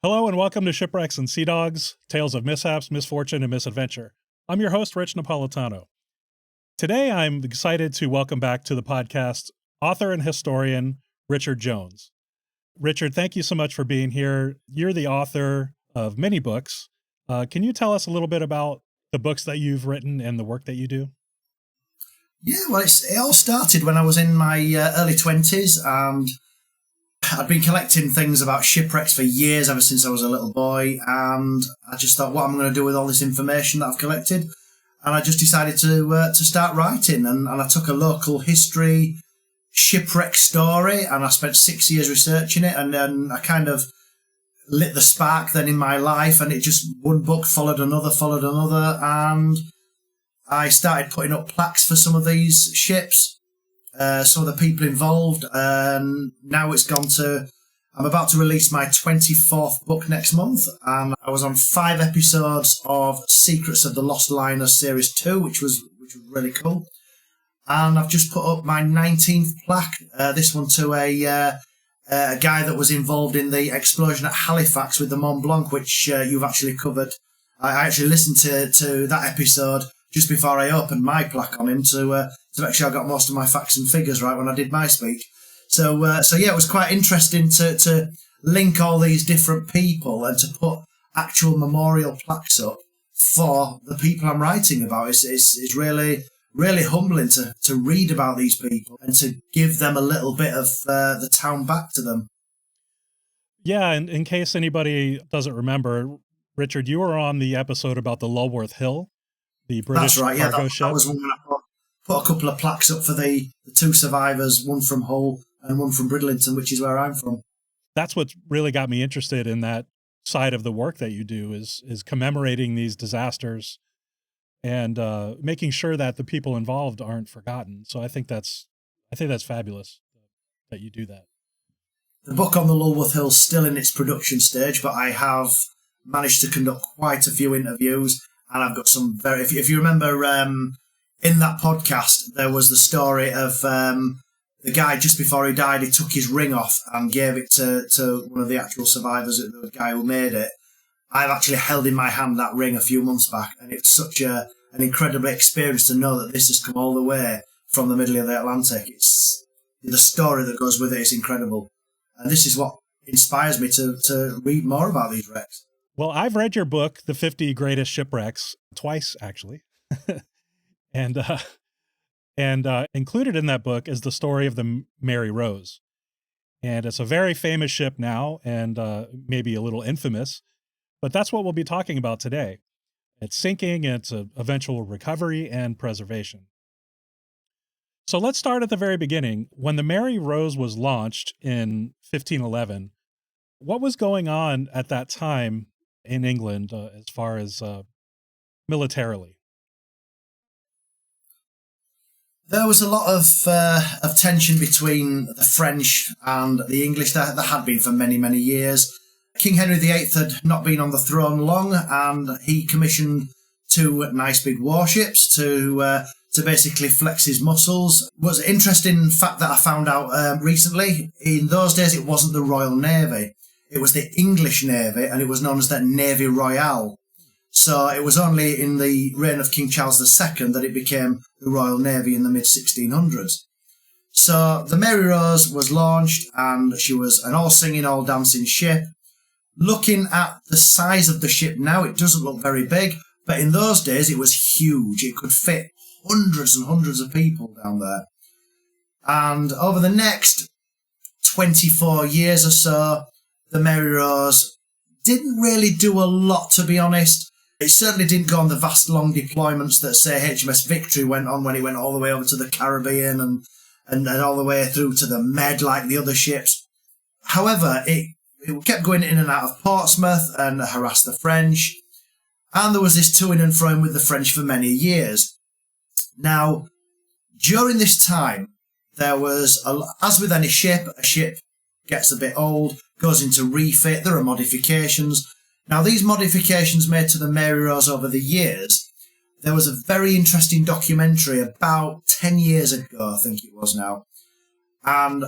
Hello and welcome to Shipwrecks and Sea Dogs, tales of mishaps, misfortune, and misadventure. I'm your host, Rich Napolitano. Today, I'm excited to welcome back to the podcast author and historian Richard Jones. Richard, thank you so much for being here. You're the author of many books. Can you tell us a little bit about the books that you've written and the work that you do? Yeah, well, it all started when I was in my early 20s, and I'd been collecting things about shipwrecks for years, ever since I was a little boy, and I just thought, what am I going to do with all this information that I've collected? And I just decided to start writing, and I took a local history shipwreck story, and I spent 6 years researching it, and then I kind of lit the spark then in my life, and it just, one book followed another, and I started putting up plaques for some of these ships, some of the people involved, and now I'm about to release my 24th book next month, and I was on 5 episodes of Secrets of the Lost Liner Series 2, which was really cool. And I've just put up my 19th plaque, this one to a guy that was involved in the explosion at Halifax with the Mont Blanc, which you've actually covered. I actually listened to that episode just before I opened my plaque on him to make sure I got most of my facts and figures right when I did my speech. So yeah, it was quite interesting to link all these different people and to put actual memorial plaques up for the people I'm writing about. It's really, really humbling to read about these people and to give them a little bit of the town back to them. Yeah, and in case anybody doesn't remember, Richard, you were on the episode about the Lworth Hill, the British cargo ship. That was when I put a couple of plaques up for the 2 survivors, one from Hull and one from Bridlington, which is where I'm from. That's what really got me interested in that side of the work that you do is commemorating these disasters and making sure that the people involved aren't forgotten. So I think that's fabulous that you do that. The book on the Lworth Hills is still in its production stage, but I have managed to conduct quite a few interviews, and I've got some very. If you remember, in that podcast, there was the story of the guy just before he died. He took his ring off and gave it to one of the actual survivors, the guy who made it. I've actually held in my hand that ring a few months back, and it's such an incredible experience to know that this has come all the way from the middle of the Atlantic. It's the story that goes with it is incredible, and this is what inspires me to read more about these wrecks. Well, I've read your book, The 50 Greatest Shipwrecks, twice actually, and included in that book is the story of the Mary Rose, and it's a very famous ship now, and maybe a little infamous. But that's what we'll be talking about today. It's sinking, its eventual recovery, and preservation. So let's start at the very beginning. When the Mary Rose was launched in 1511, what was going on at that time in England as far as militarily? There was a lot of tension between the French and the English. There had been for many, many years. King Henry VIII had not been on the throne long, and he commissioned 2 nice big warships to basically flex his muscles. It was an interesting fact that I found out recently. In those days, it wasn't the Royal Navy. It was the English Navy, and it was known as the Navy Royale. So it was only in the reign of King Charles II that it became the Royal Navy in the mid-1600s. So the Mary Rose was launched, and she was an all-singing, all-dancing ship. Looking at the size of the ship now, it doesn't look very big, but in those days it was huge. It could fit hundreds and hundreds of people down there. And over the next 24 years or so, the Mary Rose didn't really do a lot, to be honest. It certainly didn't go on the vast long deployments that, say, HMS Victory went on when it went all the way over to the Caribbean and all the way through to the Med like the other ships. However, it kept going in and out of Portsmouth and harassed the French. And there was this to-ing and fro-ing with the French for many years. Now, during this time, there was, as with any ship, a ship gets a bit old, goes into refit, there are modifications. Now, these modifications made to the Mary Rose over the years, there was a very interesting documentary about 10 years ago, I think it was now. And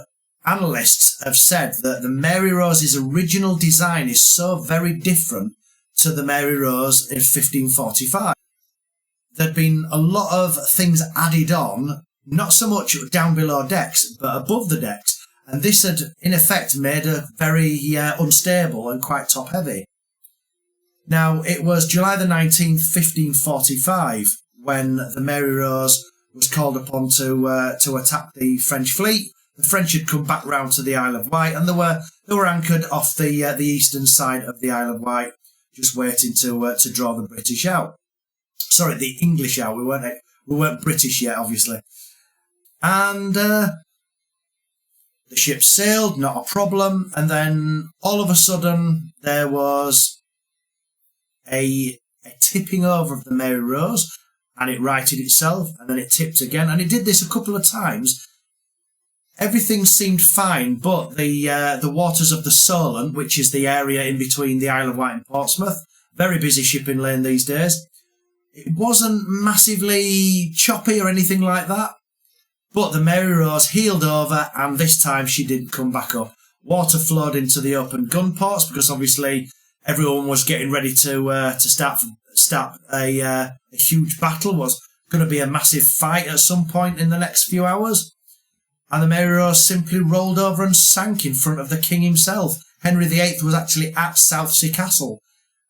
analysts have said that the Mary Rose's original design is so very different to the Mary Rose in 1545. There'd been a lot of things added on, not so much down below decks, but above the decks. And this had, in effect, made her very unstable and quite top-heavy. Now, it was July the 19th, 1545, when the Mary Rose was called upon to attack the French fleet. The French had come back round to the Isle of Wight, and they were anchored off the eastern side of the Isle of Wight, just waiting to draw the British out. Sorry, the English out. We weren't British yet, obviously. And the ship sailed, not a problem, and then all of a sudden there was a tipping over of the Mary Rose, and it righted itself, and then it tipped again, and it did this a couple of times. Everything seemed fine, but the waters of the Solent, which is the area in between the Isle of Wight and Portsmouth, very busy shipping lane these days, it wasn't massively choppy or anything like that. But the Mary Rose heeled over, and this time she didn't come back up. Water flowed into the open gun ports because obviously everyone was getting ready to start a huge battle. Was going to be a massive fight at some point in the next few hours. And the Mary Rose simply rolled over and sank in front of the king himself. Henry VIII was actually at Southsea Castle.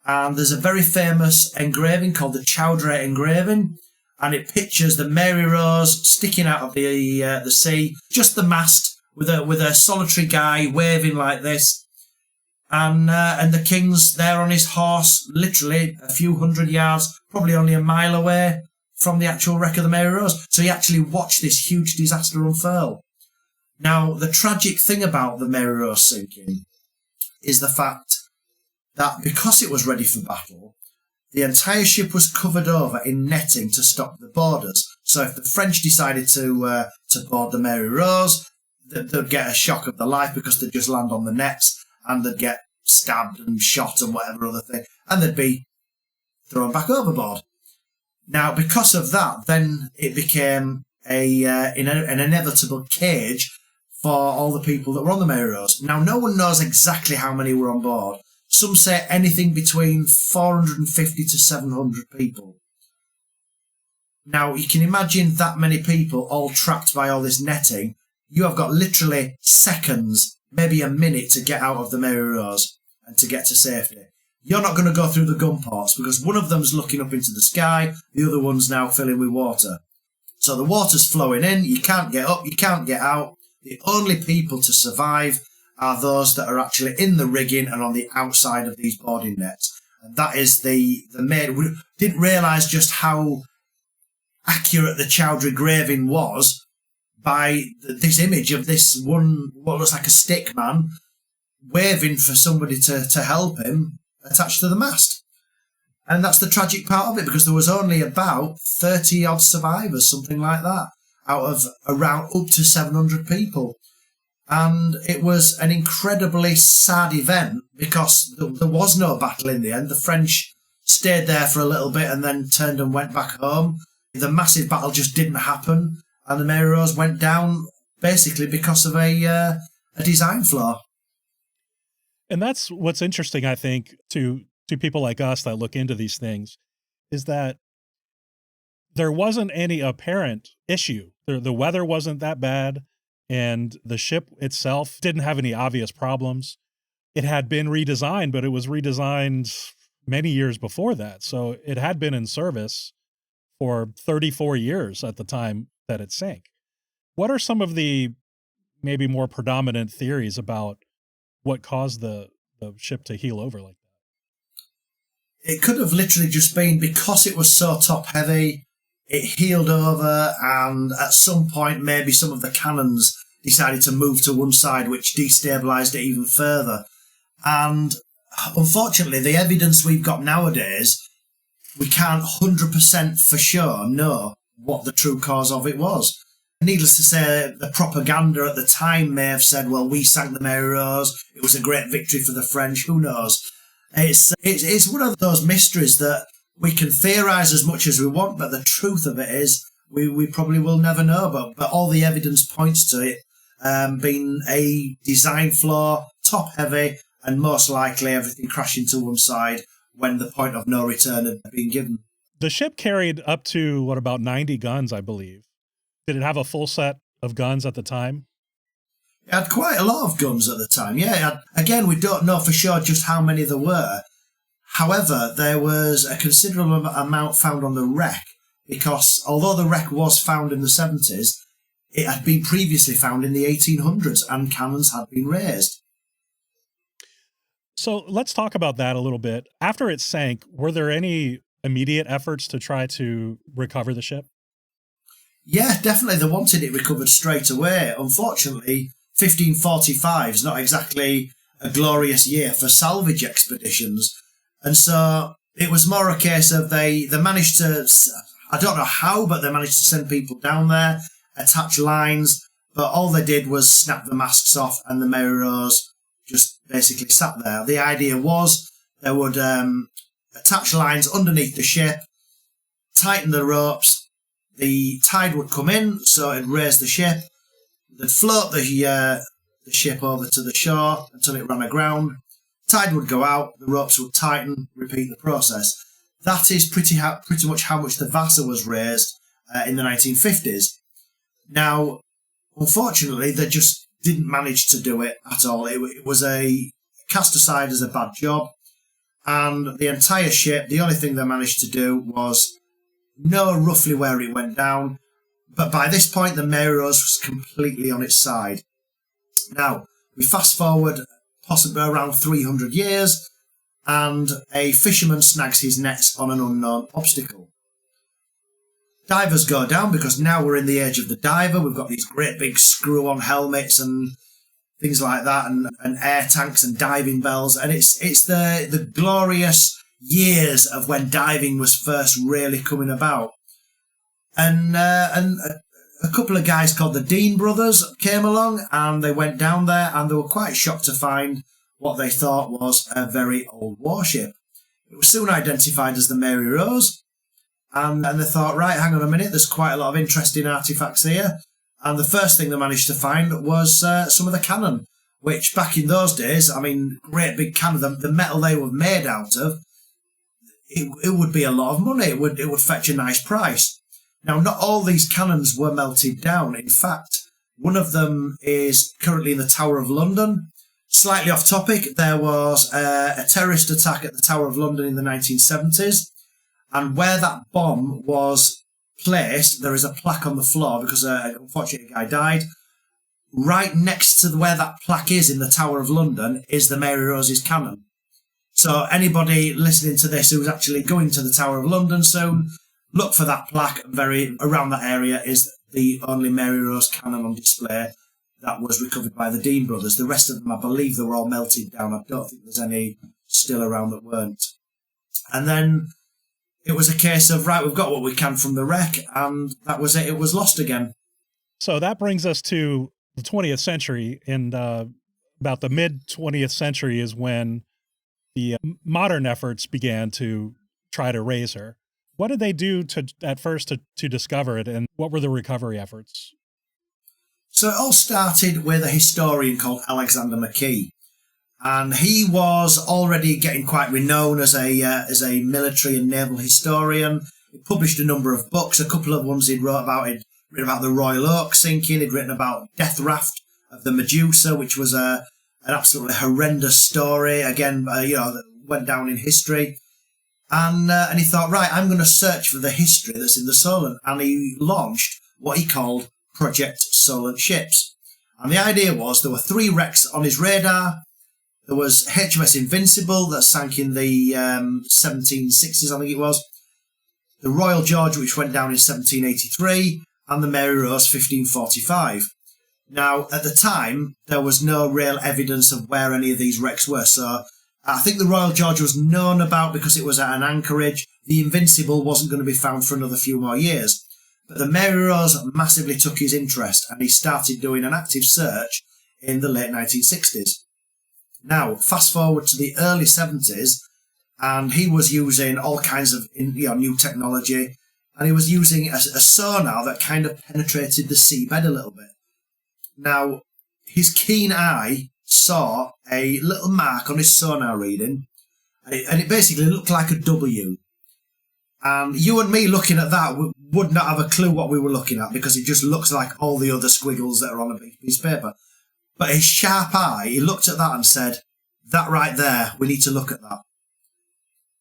And there's a very famous engraving called the Chowdhury engraving. And it pictures the Mary Rose sticking out of the sea, just the mast, with a solitary guy waving like this, and the king's there on his horse, literally a few hundred yards, probably only a mile away from the actual wreck of the Mary Rose. So he actually watched this huge disaster unfurl. Now, the tragic thing about the Mary Rose sinking is the fact that because it was ready for battle, the entire ship was covered over in netting to stop the boarders. So if the French decided to board the Mary Rose, they'd get a shock of their life because they'd just land on the nets and they'd get stabbed and shot and whatever other thing, and they'd be thrown back overboard. Now, because of that, then it became an inevitable cage for all the people that were on the Mary Rose. Now, no one knows exactly how many were on board. Some say anything between 450 to 700 people. Now, you can imagine that many people all trapped by all this netting. You have got literally seconds, maybe a minute, to get out of the Mary Rose and to get to safety. You're not going to go through the gun ports because one of them's looking up into the sky, the other one's now filling with water. So the water's flowing in, you can't get up, you can't get out. The only people to survive are those that are actually in the rigging and on the outside of these boarding nets. And that is the main... We didn't realise just how accurate the Chowdhury engraving was by this image of this one, what looks like a stick man, waving for somebody to help him attached to the mast. And that's the tragic part of it, because there was only about 30-odd survivors, something like that, out of around up to 700 people. And it was an incredibly sad event because there was no battle in the end. The French stayed there for a little bit and then turned and went back home. The massive battle just didn't happen, and the Mary Rose went down basically because of a design flaw. And that's what's interesting, I think, to people like us that look into these things, is that there wasn't any apparent issue. The weather wasn't that bad, and the ship itself didn't have any obvious problems. It had been redesigned, but it was redesigned many years before that. So it had been in service for 34 years at the time that it sank. What are some of the maybe more predominant theories about what caused the ship to heel over like that? It could have literally just been because it was so top heavy, it heeled over, and at some point maybe some of the cannons decided to move to one side, which destabilised it even further. And unfortunately, the evidence we've got nowadays, we can't 100% for sure know what the true cause of it was. Needless to say, the propaganda at the time may have said, well, we sank the Mary Rose, it was a great victory for the French, who knows? It's one of those mysteries that we can theorise as much as we want, but the truth of it is we probably will never know. But all the evidence points to it been a design flaw, top heavy, and most likely everything crashing to one side when the point of no return had been given. The ship carried up to, about 90 guns, I believe. Did it have a full set of guns at the time? It had quite a lot of guns at the time, yeah. Again, we don't know for sure just how many there were. However, there was a considerable amount found on the wreck, because although the wreck was found in the 70s, it had been previously found in the 1800s and cannons had been raised. So let's talk about that a little bit. After it sank, were there any immediate efforts to try to recover the ship? Yeah, definitely. They wanted it recovered straight away. Unfortunately, 1545 is not exactly a glorious year for salvage expeditions. And so it was more a case of they managed to, I don't know how, but they managed to send people down there, attach lines, but all they did was snap the masks off and the Mary Rose just basically sat there. The idea was they would attach lines underneath the ship, tighten the ropes, the tide would come in, so it'd raise the ship, they'd float the ship over to the shore until it ran aground, tide would go out, the ropes would tighten, repeat the process. That is pretty much how much the Vasa was raised in the 1950s. Now, unfortunately, they just didn't manage to do it at all. It was cast aside as a bad job, and the entire ship, the only thing they managed to do was know roughly where it went down, but by this point the Mary Rose was completely on its side. Now, we fast forward possibly around 300 years, and a fisherman snags his nets on an unknown obstacle. Divers go down because now we're in the age of the diver. We've got these great big screw-on helmets and things like that, and air tanks and diving bells, and it's the glorious years of when diving was first really coming about. And a couple of guys called the Dean brothers came along, and they went down there, and they were quite shocked to find what they thought was a very old warship. It was soon identified as the Mary Rose, and they thought, right, hang on a minute, there's quite a lot of interesting artefacts here. And the first thing they managed to find was some of the cannon, which back in those days, I mean, great big cannon, the metal they were made out of, it would be a lot of money. It would fetch a nice price. Now, not all these cannons were melted down. In fact, one of them is currently in the Tower of London. Slightly off topic, there was a terrorist attack at the Tower of London in the 1970s, and where that bomb was placed, there is a plaque on the floor because unfortunately a guy died. Right next to where that plaque is in the Tower of London is the Mary Rose's cannon. So anybody listening to this who's actually going to the Tower of London soon, look for that plaque. Around that area is the only Mary Rose cannon on display that was recovered by the Dean brothers. The rest of them, I believe, they were all melted down. I don't think there's any still around that weren't. And then it was a case of, right, we've got what we can from the wreck, and that was it. It was lost again. So that brings us to the 20th century, and about the mid-20th century is when the modern efforts began to try to raise her. What did they do at first to discover it, and what were the recovery efforts? So it all started with a historian called Alexander McKee. And he was already getting quite renowned as a military and naval historian. He published a number of books. A couple of ones he'd written about the Royal Oak sinking. He'd written about Death Raft of the Medusa, which was an absolutely horrendous story. Again, that went down in history. And he thought, right, I'm going to search for the history that's in the Solent. And he launched what he called Project Solent Ships. And the idea was there were 3 wrecks on his radar. There was HMS Invincible that sank in the 1760s, I think it was. The Royal George, which went down in 1783, and the Mary Rose 1545. Now, at the time, there was no real evidence of where any of these wrecks were. So I think the Royal George was known about because it was at an anchorage. The Invincible wasn't going to be found for another few more years. But the Mary Rose massively took his interest, and he started doing an active search in the late 1960s. Now, fast forward to the early 70s, and he was using all kinds of new technology, and he was using a sonar that kind of penetrated the seabed a little bit. Now, his keen eye saw a little mark on his sonar reading, and it basically looked like a W. And you and me looking at that would not have a clue what we were looking at, because it just looks like all the other squiggles that are on a big piece of paper. But his sharp eye, he looked at that and said, "That right there, we need to look at that."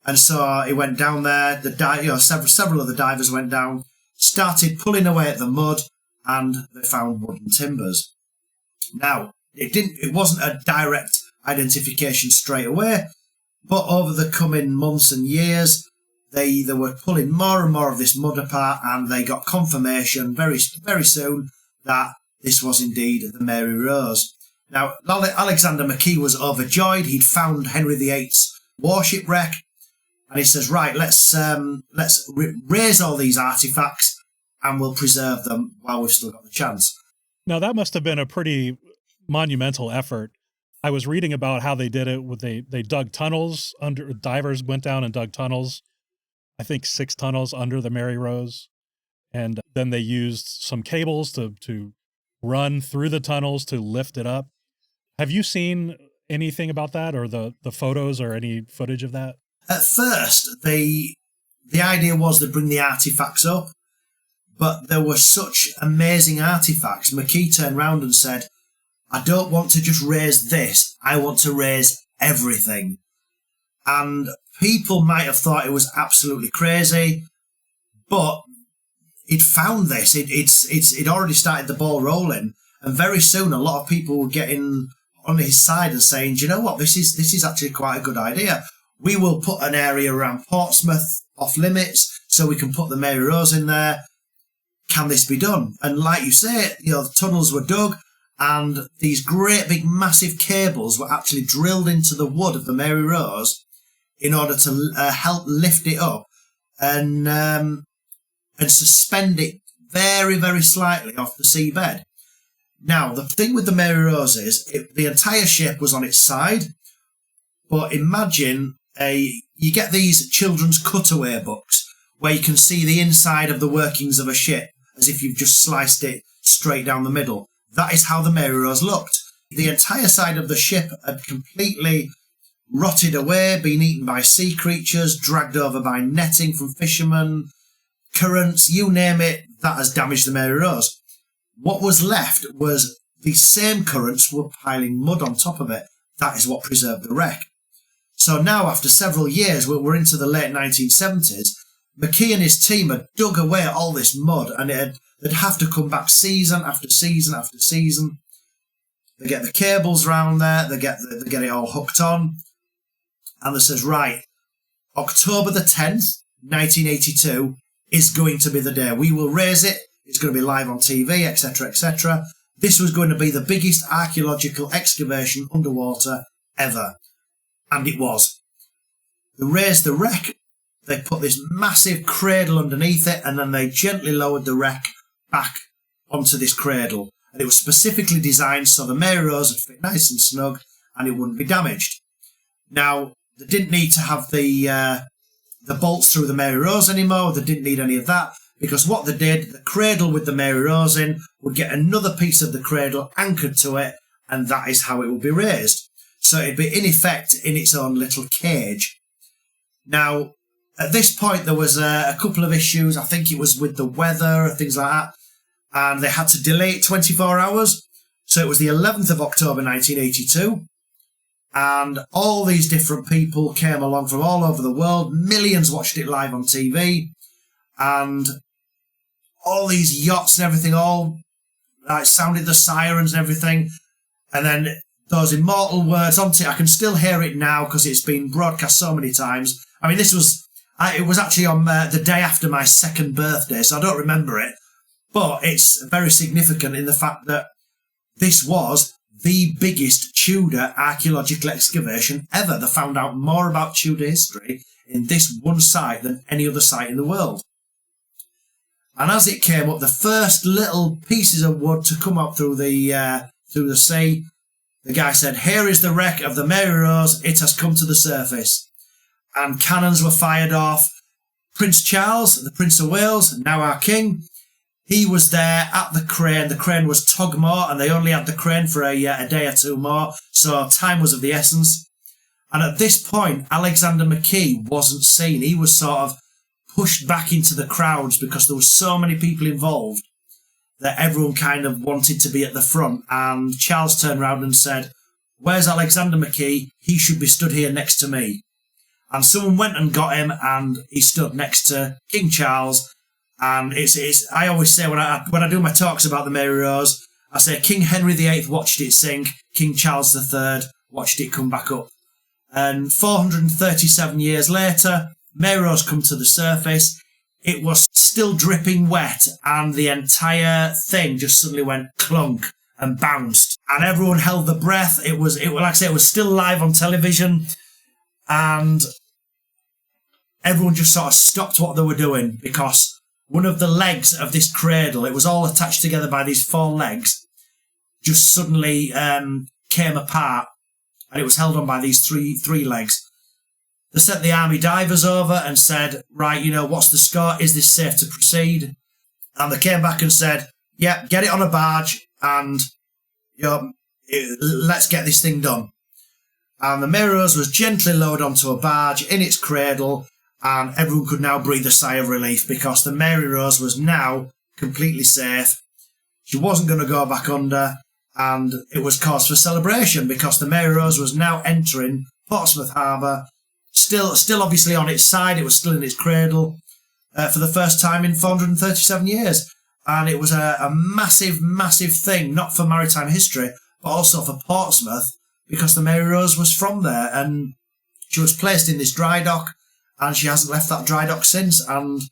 And so he went down there. Several of the divers went down, started pulling away at the mud, and they found wooden timbers. Now, it wasn't a direct identification straight away, but over the coming months and years, they were pulling more and more of this mud apart, and they got confirmation very, very soon that this was indeed the Mary Rose. Now, Alexander McKee was overjoyed. He'd found Henry VIII's warship wreck, and he says, "Right, let's raise all these artifacts, and we'll preserve them while we've still got the chance." Now, that must have been a pretty monumental effort. I was reading about how they did it. They dug tunnels under. Divers went down and dug tunnels, I think 6 tunnels under the Mary Rose, and then they used some cables to run through the tunnels to lift it up. Have you seen anything about that, or the photos, or any footage of that? At first, the idea was to bring the artifacts up, but there were such amazing artifacts. McKee turned round and said, "I don't want to just raise this, I want to raise everything." And people might have thought it was absolutely crazy, but he'd found this. It already started the ball rolling, and very soon a lot of people were getting on his side and saying, "Do you know what? This is actually quite a good idea. We will put an area around Portsmouth off limits, so we can put the Mary Rose in there. Can this be done?" And like you say, the tunnels were dug, and these great big massive cables were actually drilled into the wood of the Mary Rose in order to help lift it up and suspend it very, very slightly off the seabed. Now, the thing with the Mary Rose is the entire ship was on its side, but imagine you get these children's cutaway books where you can see the inside of the workings of a ship as if you've just sliced it straight down the middle. That is how the Mary Rose looked. The entire side of the ship had completely rotted away, been eaten by sea creatures, dragged over by netting from fishermen, currents, you name it, that has damaged the Mary Rose. What was left was these same currents were piling mud on top of it. That is what preserved the wreck. So now, after several years, we're into the late 1970s, McKee and his team had dug away at all this mud, and they'd have to come back season after season after season. They get the cables round there, they get it all hooked on, and they says, "Right, October the 10th, 1982 is going to be the day. We will raise it. It's going to be live on TV, etc., etc." This was going to be the biggest archaeological excavation underwater ever. And it was. They raised the wreck, they put this massive cradle underneath it, and then they gently lowered the wreck back onto this cradle. And it was specifically designed so the Mary Rose would fit nice and snug and it wouldn't be damaged. Now, they didn't need to have the bolts through the Mary Rose anymore. They didn't need any of that, because what they did, the cradle with the Mary Rose in would get another piece of the cradle anchored to it, and that is how it would be raised. So it'd be in effect in its own little cage. Now, at this point, there was a couple of issues. I think it was with the weather and things like that, and they had to delay it 24 hours. So it was the 11th of October 1982, and all these different people came along from all over the world. Millions watched it live on TV, and all these yachts and everything all sounded the sirens and everything. And then those immortal words onto it, I can still hear it now because it's been broadcast so many times. I mean, it was actually on the day after my 2nd birthday, so I don't remember it. But it's very significant in the fact that this was the biggest Tudor archaeological excavation ever. They found out more about Tudor history in this one site than any other site in the world. And as it came up, the first little pieces of wood to come up through the sea, the guy said, "Here is the wreck of the Mary Rose. It has come to the surface." And cannons were fired off. Prince Charles, the Prince of Wales, now our king, He was there at the crane. The crane was Togmore, and they only had the crane for a day or two more, so time was of the essence. And at this point, Alexander McKee wasn't seen. He was sort of pushed back into the crowds because there were so many people involved that everyone kind of wanted to be at the front. And Charles turned around and said, "Where's Alexander McKee? He should be stood here next to me." And someone went and got him, and he stood next to King Charles. And it's I always say when I do my talks about the Mary Rose, I say King Henry VIII watched it sink, King Charles III watched it come back up. And 437 years later, Mary Rose come to the surface. It was still dripping wet, and the entire thing just suddenly went clunk and bounced, and everyone held their breath. It was like I say, it was still live on television, and everyone just sort of stopped what they were doing because one of the legs of this cradle, it was all attached together by these 4 legs, just suddenly came apart, and it was held on by these three legs. They sent the army divers over and said, "Right, what's the score? Is this safe to proceed?" And they came back and said, "Yeah, get it on a barge, and let's get this thing done." And the Mary Rose was gently lowered onto a barge in its cradle, and everyone could now breathe a sigh of relief because the Mary Rose was now completely safe. She wasn't going to go back under, and it was cause for celebration because the Mary Rose was now entering Portsmouth Harbour, still obviously on its side. It was still in its cradle for the first time in 437 years. And it was a massive, massive thing, not for maritime history, but also for Portsmouth, because the Mary Rose was from there, and she was placed in this dry dock, and she hasn't left that dry dock since. And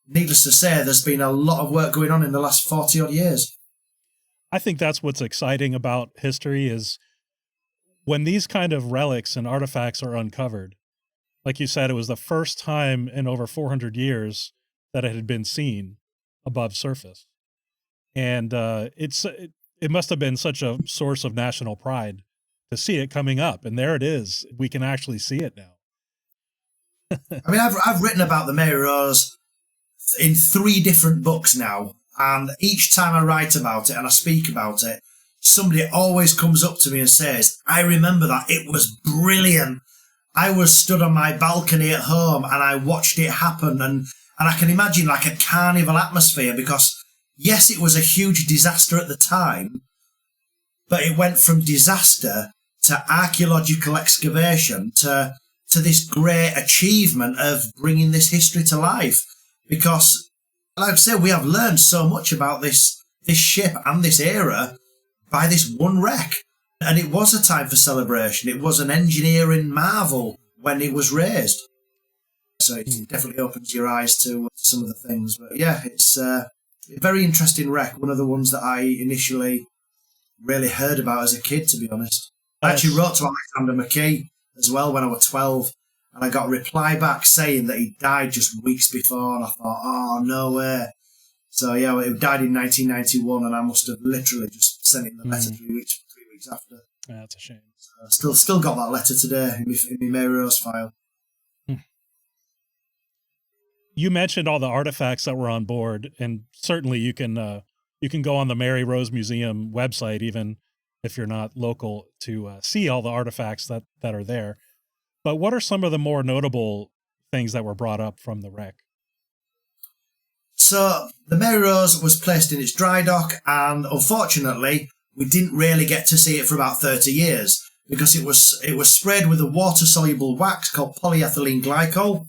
needless to say, there's been a lot of work going on in the last 40 odd years. I think that's what's exciting about history is when these kind of relics and artifacts are uncovered. Like you said, it was the first time in over 400 years that it had been seen above surface. And it must have been such a source of national pride to see it coming up. And there it is. We can actually see it now. I mean, I've written about the Mary Rose in 3 different books now, and each time I write about it and I speak about it, somebody always comes up to me and says, "I remember that. It was brilliant. I was stood on my balcony at home and I watched it happen." And I can imagine like a carnival atmosphere because, yes, it was a huge disaster at the time, but it went from disaster to archaeological excavation to this great achievement of bringing this history to life. Because, like I said, we have learned so much about this ship and this era by this one wreck. And it was a time for celebration. It was an engineering marvel when it was raised. So it definitely opens your eyes to some of the things. But yeah, it's a very interesting wreck. One of the ones that I initially really heard about as a kid, to be honest. I actually wrote to Alexander McKee as well when I was 12, and I got a reply back saying that he died just weeks before, and I thought, oh, no way. So yeah, he died in 1991, and I must have literally just sent him the letter 3 weeks after. Yeah, that's a shame. So still got that letter today in my Mary Rose file. You mentioned all the artifacts that were on board, and certainly you can go on the Mary Rose Museum website, even if you're not local, to see all the artifacts that are there. But what are some of the more notable things that were brought up from the wreck? So the Mary Rose was placed in its dry dock, and unfortunately, we didn't really get to see it for about 30 years because it was sprayed with a water-soluble wax called polyethylene glycol.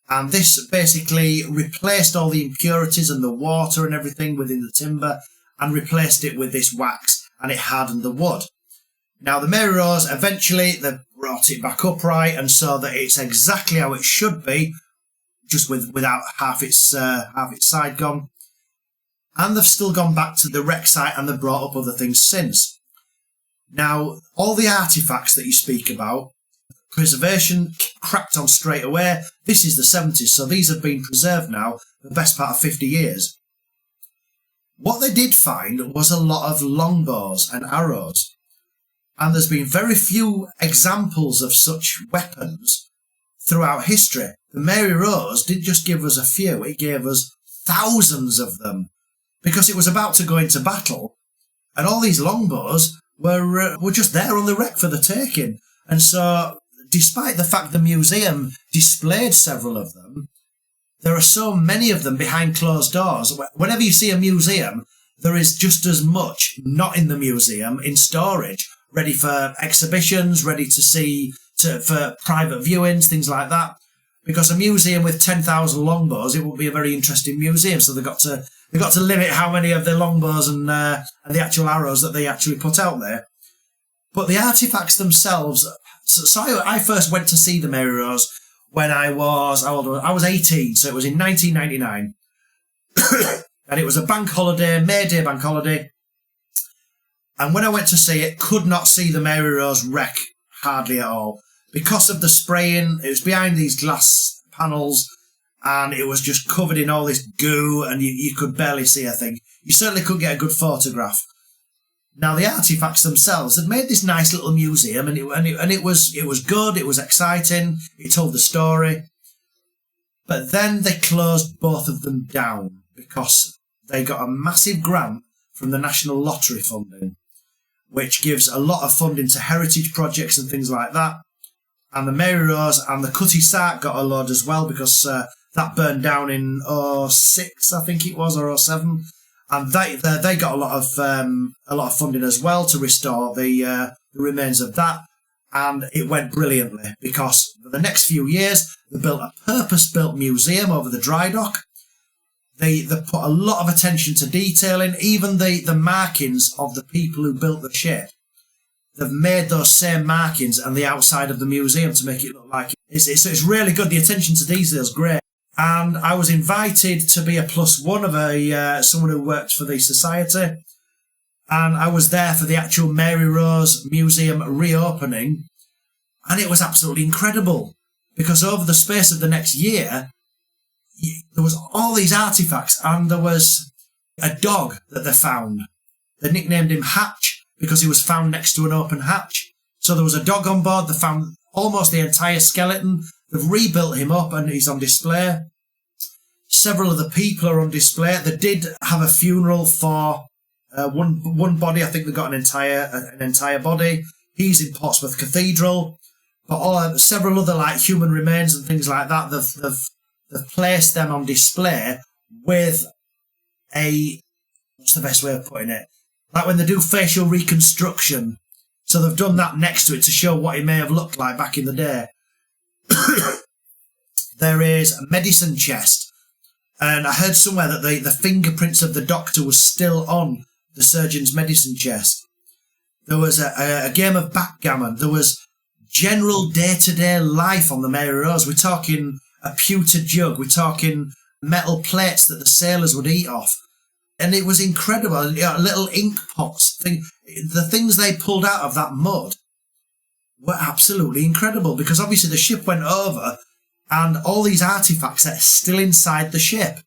And this basically replaced all the impurities and the water and everything within the timber and replaced it with this wax, and it hardened the wood. Now, the Mary Rose, eventually, they brought it back upright and so that it's exactly how it should be, just without half its side gone. And they've still gone back to the wreck site and they've brought up other things since. Now, all the artefacts that you speak about, preservation cracked on straight away. This is the 70s, so these have been preserved now for the best part of 50 years. What they did find was a lot of longbows and arrows, and there's been very few examples of such weapons throughout history. The Mary Rose didn't just give us a few, it gave us thousands of them, because it was about to go into battle, and all these longbows were just there on the wreck for the taking. And so, despite the fact the museum displayed several of them, there are so many of them behind closed doors. Whenever you see a museum, there is just as much not in the museum in storage, ready for exhibitions, ready to see for private viewings, things like that. Because a museum with 10,000 longbows, it would be a very interesting museum. So they've got to limit how many of the longbows and the actual arrows that they actually put out there. But the artifacts themselves. So I first went to see the Mary Rose when I was 18. So it was in 1999, and it was a bank holiday, May Day bank holiday. And when I went to see it, could not see the Mary Rose wreck hardly at all. Because of the spraying, it was behind these glass panels, and it was just covered in all this goo, and you could barely see a thing. You certainly couldn't get a good photograph. Now, the artifacts themselves had made this nice little museum, and it was good, it was exciting, it told the story. But then they closed both of them down because they got a massive grant from the National Lottery funding, which gives a lot of funding to heritage projects and things like that. And the Mary Rose and the Cutty Sark got a load as well, because that burned down in 06, I think it was, or 07. And they got a lot of funding as well to restore the remains of that. And it went brilliantly, because for the next few years, they built a purpose-built museum over the dry dock. They put a lot of attention to detailing, even the markings of the people who built the ship. They've made those same markings on the outside of the museum to make it look like it's really good. The attention to detail is great. And I was invited to be a +1 of someone who worked for the society. And I was there for the actual Mary Rose Museum reopening. And it was absolutely incredible, because over the space of the next year, there was all these artifacts, and there was a dog that they found. They nicknamed him Hatch, because he was found next to an open hatch. So there was a dog on board. They found almost the entire skeleton. They've rebuilt him up, and he's on display. Several of the people are on display. They did have a funeral for one body. I think they got an entire body. He's in Portsmouth Cathedral. But several other like human remains and things like that, they've placed them on display with what's the best way of putting it? Like when they do facial reconstruction. So they've done that next to it to show what it may have looked like back in the day. There is a medicine chest. And I heard somewhere that the fingerprints of the doctor was still on the surgeon's medicine chest. There was a game of backgammon. There was general day-to-day life on the Mary Rose. We're talking a pewter jug. We're talking metal plates that the sailors would eat off. And it was incredible. Little ink pots. The things they pulled out of that mud were absolutely incredible, because obviously the ship went over and all these artifacts are still inside the ship.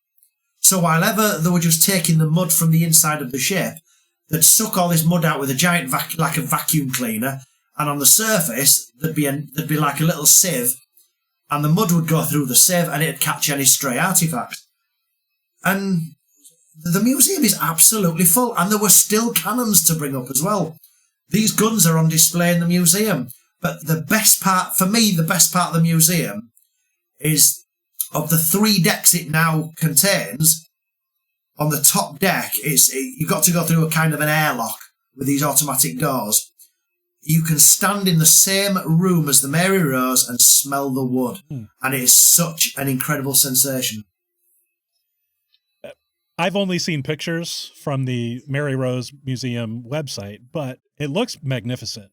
So while ever they were just taking the mud from the inside of the ship, they'd suck all this mud out with a giant like a vacuum cleaner, and on the surface there'd be like a little sieve, and the mud would go through the sieve and it'd catch any stray artifacts. And the museum is absolutely full, and there were still cannons to bring up as well. These guns are on display in the museum. But the best part of the museum is, of the 3 decks it now contains, on the top deck, you've got to go through a kind of an airlock with these automatic doors. You can stand in the same room as the Mary Rose and smell the wood. And it is such an incredible sensation. I've only seen pictures from the Mary Rose Museum website, but it looks magnificent.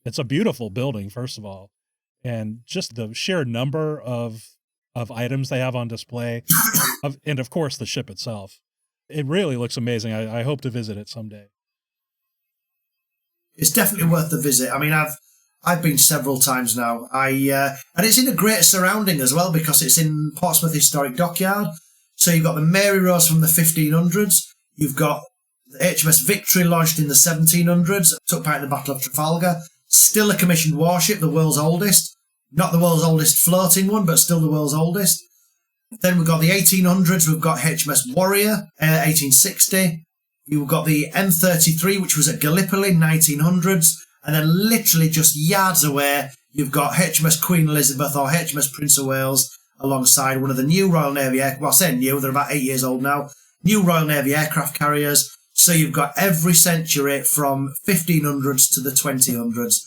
It's a beautiful building, first of all, and just the sheer number of items they have on display, and of course the ship itself. It really looks amazing. I hope to visit it someday. It's definitely worth the visit. I mean, I've been several times now. And it's in a great surrounding as well, because it's in Portsmouth Historic Dockyard. So you've got the Mary Rose from the 1500s. You've got the HMS Victory, launched in the 1700s, took part in the Battle of Trafalgar. Still a commissioned warship, the world's oldest. Not the world's oldest floating one, but still the world's oldest. Then we've got the 1800s, we've got HMS Warrior, 1860. You've got the M33, which was at Gallipoli, 1900s. And then literally just yards away, you've got HMS Queen Elizabeth or HMS Prince of Wales alongside one of the new Royal Navy, well, I say new, they're about 8 years old now, new Royal Navy aircraft carriers. So you've got every century from 1500s to the 2000s.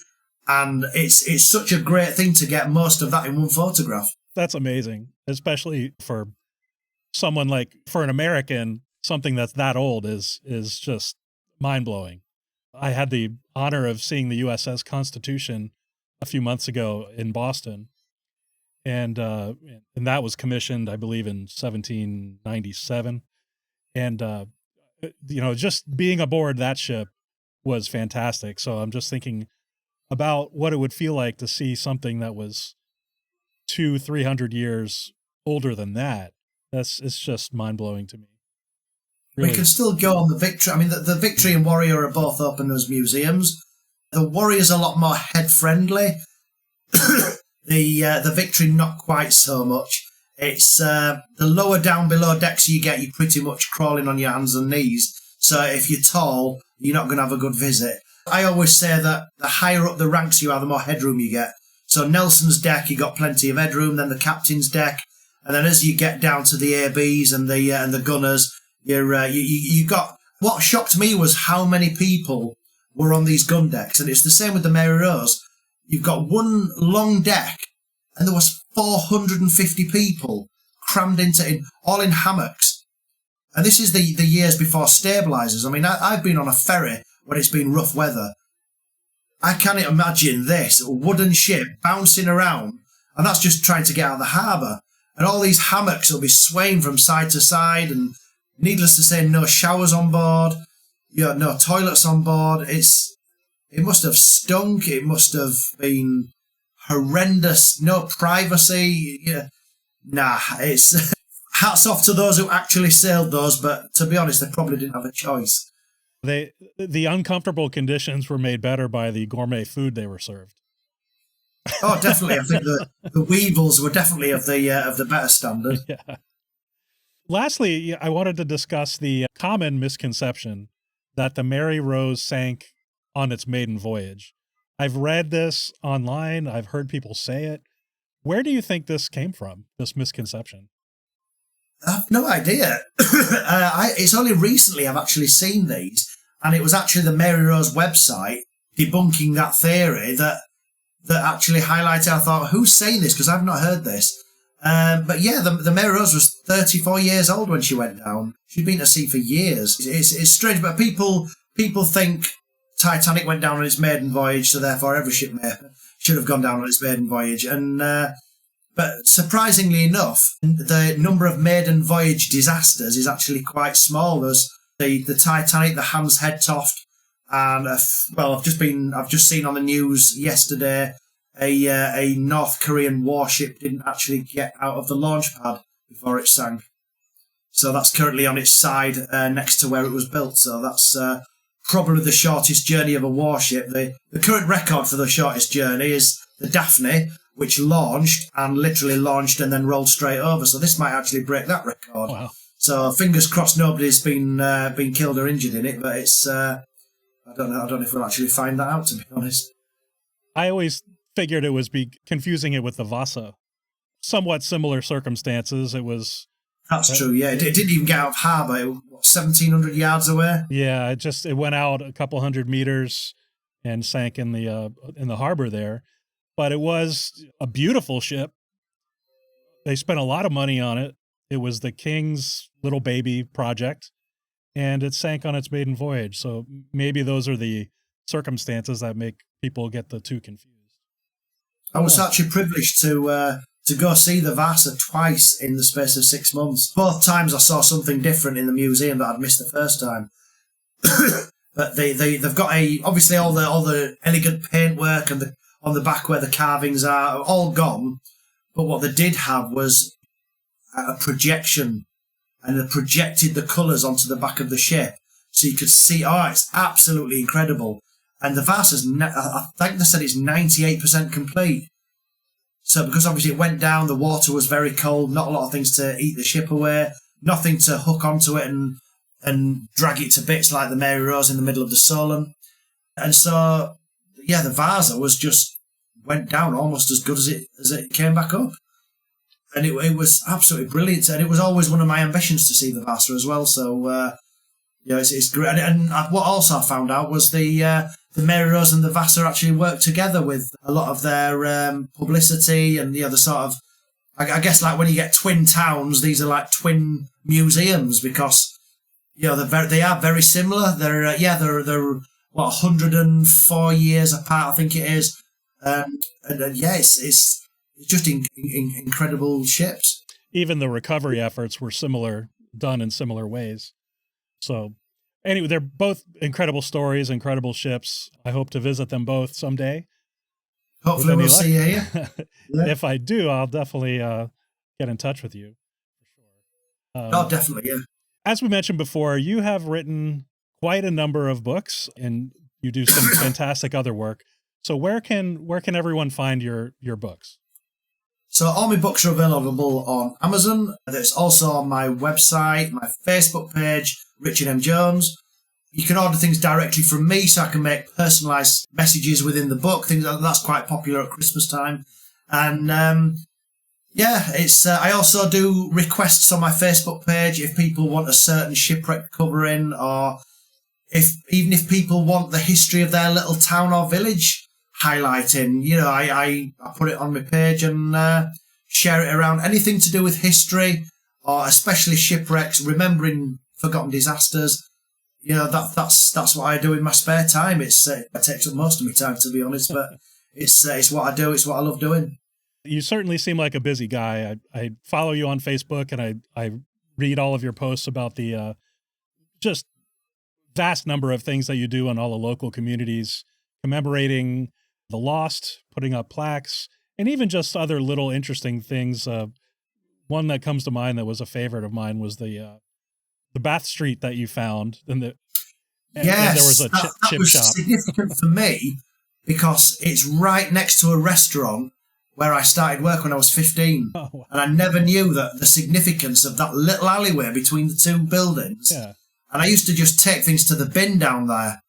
And it's such a great thing to get most of that in one photograph. That's amazing, especially for someone like, for an American, something that's that old is just mind-blowing. I had the honor of seeing the USS Constitution a few months ago in Boston, and that was commissioned, I believe, in 1797. And just being aboard that ship was fantastic. So I'm just thinking about what it would feel like to see something that was 200-300 years older than that. It's just mind-blowing to me. Really. We can still go on the Victory. I mean, the Victory and Warrior are both open as museums. The Warrior's a lot more head-friendly. The Victory, not quite so much. It's the lower down below decks you're pretty much crawling on your hands and knees. So if you're tall, you're not going to have a good visit. I always say that the higher up the ranks you are, the more headroom you get. So Nelson's deck, you got plenty of headroom. Then the captain's deck, and then as you get down to the ABs and the gunners, you got. What shocked me was how many people were on these gun decks, and it's the same with the Mary Rose. You've got one long deck, and there was 450 people crammed all in hammocks. And this is the years before stabilisers. I mean, I've been on a ferry when it's been rough weather. I can't imagine this, a wooden ship bouncing around, and that's just trying to get out of the harbour. And all these hammocks will be swaying from side to side, and needless to say, no showers on board, no toilets on board. It must have stunk, it must have been horrendous, no privacy. It's hats off to those who actually sailed those, but to be honest, they probably didn't have a choice. The uncomfortable conditions were made better by the gourmet food they were served. Oh, definitely. I think the weevils were definitely of the better standard. Yeah. Lastly, I wanted to discuss the common misconception that the Mary Rose sank on its maiden voyage. I've read this online. I've heard people say it. Where do you think this came from, this misconception? I have no idea. It's only recently I've actually seen these, and it was actually the Mary Rose website debunking that theory that actually highlighted. I thought, who's saying this? Because I've not heard this. But yeah, the Mary Rose was 34 years old when she went down. She'd been at sea for years. It's strange, but people think Titanic went down on its maiden voyage, so therefore every ship should have gone down on its maiden voyage. And but surprisingly enough, the number of maiden voyage disasters is actually quite small. There's the Titanic, the Hans Hedtoft, and I've just seen on the news yesterday a North Korean warship didn't actually get out of the launch pad before it sank. So that's currently on its side next to where it was built. So that's probably the shortest journey of a warship. The current record for the shortest journey is the Daphne, which launched and then rolled straight over. So this might actually break that record. Wow. So fingers crossed nobody's been killed or injured in it, but it's I don't know if we'll actually find that out, to be honest. I always figured it was confusing it with the Vasa. Somewhat similar circumstances. It was. That's true. Yeah, it didn't even get out of harbour. 1,700 yards away. Yeah, it went out a couple hundred meters and sank in the harbor there. But it was a beautiful ship. They spent a lot of money on it. It was the King's little baby project, and it sank on its maiden voyage. So maybe those are the circumstances that make people get the two confused. I was actually privileged to go see the Vasa twice in the space of 6 months. Both times I saw something different in the museum that I'd missed the first time. But they've got obviously all the elegant paintwork and on the back where the carvings are all gone. But what they did have was a projection, and they projected the colours onto the back of the ship, so you could see. Oh, it's absolutely incredible. And the Vasa's, I think they said it's 98% complete. So because obviously it went down, the water was very cold, not a lot of things to eat the ship away, nothing to hook onto it and drag it to bits like the Mary Rose in the middle of the Solent. And so, yeah, the Vasa went down almost as good as it came back up. And it was absolutely brilliant. And it was always one of my ambitions to see the Vasa as well. So, it's great. And what also I found out was the Mary Rose and the Vasa actually worked together with a lot of their publicity and the other sort of, I guess, like when you get twin towns, these are like twin museums because, they are very similar. They're 104 years apart, I think it is. It's just incredible ships. Even the recovery efforts were similar, done in similar ways. So anyway, they're both incredible stories, incredible ships. I hope to visit them both someday. Hopefully we'll see you here. Yeah. If I do, I'll definitely get in touch with you. For sure. Definitely, yeah. As we mentioned before, you have written quite a number of books and you do some fantastic other work. So where can everyone find your books? So all my books are available on Amazon. There's also on my website, my Facebook page, Richard M. Jones. You can order things directly from me, so I can make personalised messages within the book. Things that's quite popular at Christmas time. And I also do requests on my Facebook page if people want a certain shipwreck covering, or even if people want the history of their little town or village highlighting. I put it on my page and share it around. Anything to do with history, or especially shipwrecks, remembering forgotten disasters. That's what I do in my spare time. It takes up most of my time, to be honest, but it's what I do. It's what I love doing. You certainly seem like a busy guy. I follow you on Facebook and I read all of your posts about the just vast number of things that you do in all the local communities, commemorating the lost, putting up plaques, and even just other little interesting things. One that comes to mind that was a favorite of mine was the Bath Street that you found. And there was a chip that was shop. Significant for me because it's right next to a restaurant where I started work when I was 15. Oh, wow. And I never knew the significance of that little alleyway between the two buildings. Yeah. And I used to just take things to the bin down there.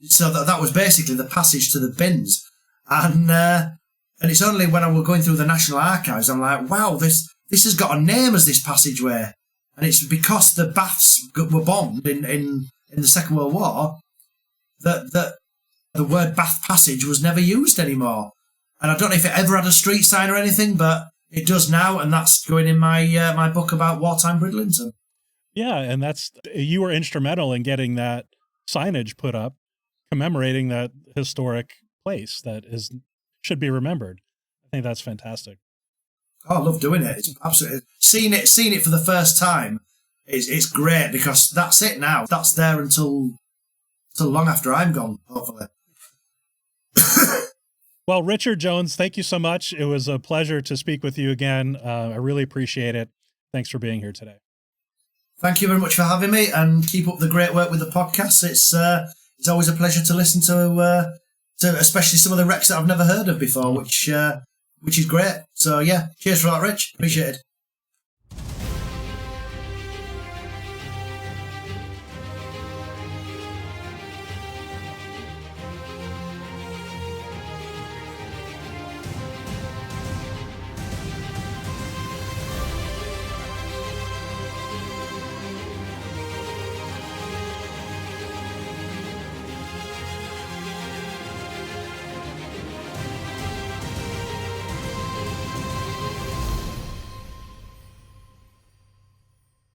So that was basically the passage to the bins. And it's only when I was going through the National Archives, I'm like, wow, this has got a name as this passageway. And it's because the baths were bombed in the Second World War that the word Bath Passage was never used anymore. And I don't know if it ever had a street sign or anything, but it does now. And that's going in my book about wartime Bridlington. Yeah, and you were instrumental in getting that signage put up, commemorating that historic place that should be remembered. I think that's fantastic. Oh, I love doing it. It's absolutely seeing it for the first time. It's great because that's it now. That's there until long after I'm gone, hopefully. Well, Richard Jones, thank you so much. It was a pleasure to speak with you again. I really appreciate it. Thanks for being here today. Thank you very much for having me, and keep up the great work with the podcast. It's always a pleasure to listen to especially some of the wrecks that I've never heard of before, which is great. So yeah, cheers for that, Rich. Appreciate it.